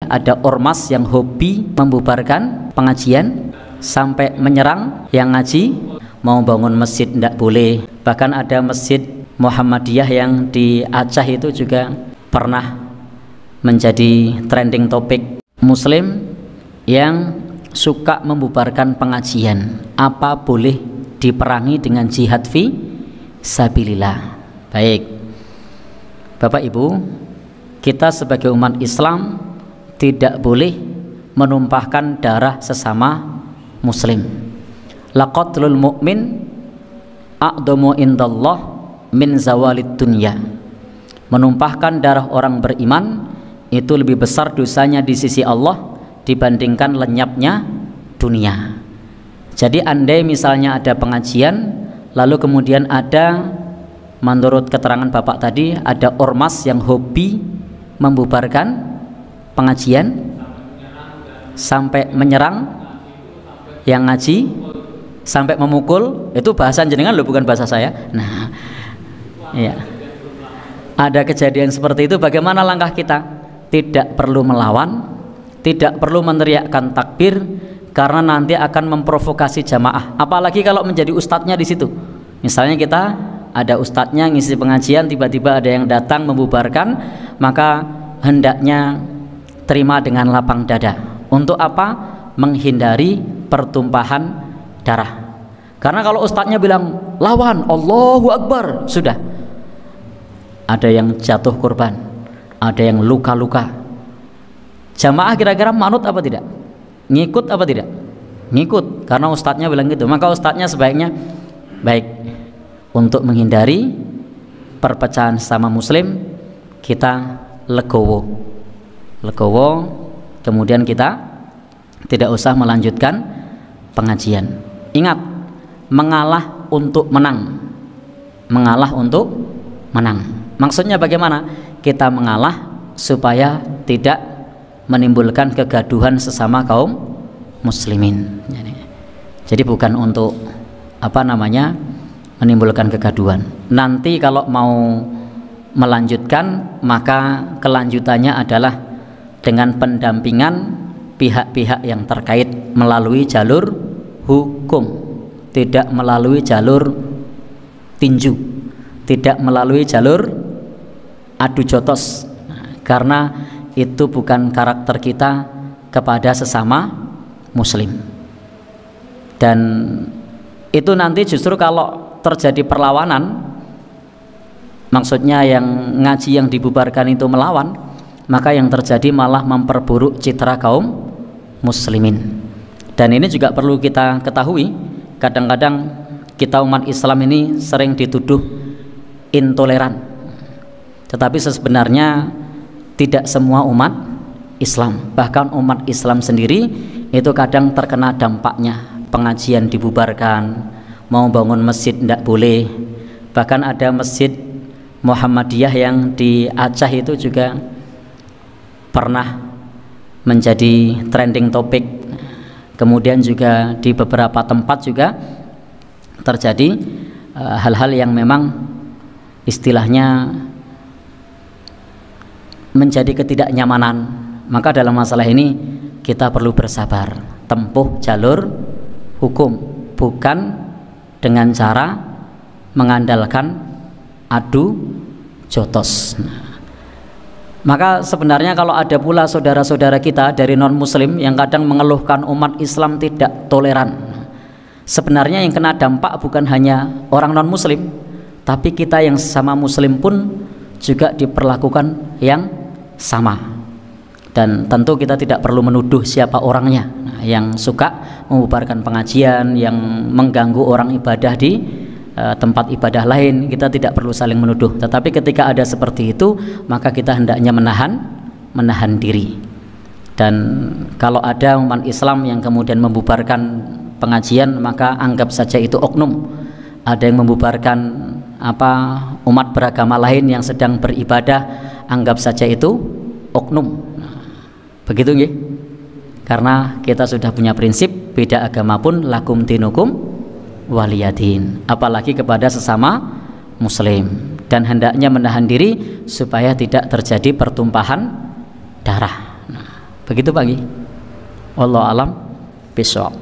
ada ormas yang hobi membubarkan pengajian sampai menyerang yang ngaji. Mau bangun masjid tidak boleh. Bahkan ada masjid Muhammadiyah yang di Aceh itu juga pernah menjadi trending topik. Muslim yang suka membubarkan pengajian, apa boleh diperangi dengan jihad fi sabilillah? Baik, Bapak Ibu, kita sebagai umat Islam tidak boleh menumpahkan darah sesama muslim. Laqatlul mu'min a'damu indallah min zawalid dunya. Menumpahkan darah orang beriman itu lebih besar dosanya di sisi Allah dibandingkan lenyapnya dunia. Jadi andai misalnya ada pengajian, lalu kemudian ada, menurut keterangan Bapak tadi, ada ormas yang hobi membubarkan pengajian sampai menyerang yang ngaji, sampai memukul. Itu bahasa jenengan loh, bukan bahasa saya. Nah, ya, ada kejadian seperti itu. Bagaimana langkah kita? Tidak perlu melawan, tidak perlu meneriakkan takbir, karena nanti akan memprovokasi jamaah. Apalagi kalau menjadi ustadznya di situ. Misalnya kita ada ustadznya ngisi pengajian, tiba-tiba ada yang datang membubarkan, maka hendaknya terima dengan lapang dada. Untuk apa? Menghindari pertumpahan darah. Karena kalau ustadznya bilang lawan, Allahu Akbar, sudah ada yang jatuh korban, ada yang luka-luka. Jamaah kira-kira manut apa tidak? Ngikut apa tidak? Ngikut, karena ustadznya bilang gitu. Maka ustadznya sebaiknya baik, untuk menghindari perpecahan sama muslim, kita legowo, kemudian kita tidak usah melanjutkan pengajian. Ingat, mengalah untuk menang. Mengalah untuk menang. Maksudnya bagaimana? Kita mengalah supaya tidak menimbulkan kegaduhan sesama kaum muslimin. Jadi bukan untuk menimbulkan kegaduhan. Nanti kalau mau melanjutkan, maka kelanjutannya adalah dengan pendampingan pihak-pihak yang terkait melalui jalur hukum, tidak melalui jalur tinju, tidak melalui jalur adu jotos. Karena itu bukan karakter kita kepada sesama muslim. Dan itu nanti justru kalau terjadi perlawanan, maksudnya yang ngaji yang dibubarkan itu melawan, maka yang terjadi malah memperburuk citra kaum muslimin. Dan ini juga perlu kita ketahui, kadang-kadang kita umat Islam ini sering dituduh intoleran, tetapi sebenarnya tidak semua umat Islam, bahkan umat Islam sendiri itu kadang terkena dampaknya. Pengajian dibubarkan, mau bangun masjid tidak boleh. Bahkan ada masjid Muhammadiyah yang di Aceh itu juga pernah menjadi trending topik. Kemudian juga di beberapa tempat juga terjadi hal-hal yang memang istilahnya menjadi ketidaknyamanan. Maka dalam masalah ini kita perlu bersabar, tempuh jalur hukum, bukan dengan cara mengandalkan adu jotos. Maka sebenarnya kalau ada pula saudara-saudara kita dari non-muslim yang kadang mengeluhkan umat Islam tidak toleran, sebenarnya yang kena dampak bukan hanya orang non-muslim, tapi kita yang sama muslim pun juga diperlakukan yang sama. Dan tentu kita tidak perlu menuduh siapa orangnya. Yang suka membubarkan pengajian, yang mengganggu orang ibadah di tempat ibadah lain, kita tidak perlu saling menuduh. Tetapi ketika ada seperti itu, maka kita hendaknya menahan diri. Dan kalau ada umat Islam yang kemudian membubarkan pengajian, maka anggap saja itu oknum. Ada yang membubarkan umat beragama lain yang sedang beribadah, anggap saja itu oknum. Begitu nggih? Karena kita sudah punya prinsip, beda agama pun lakum dinukum waliyadin, apalagi kepada sesama muslim. Dan hendaknya menahan diri supaya tidak terjadi pertumpahan darah. Begitu Pak Nggih. Wallahu alam bishawab.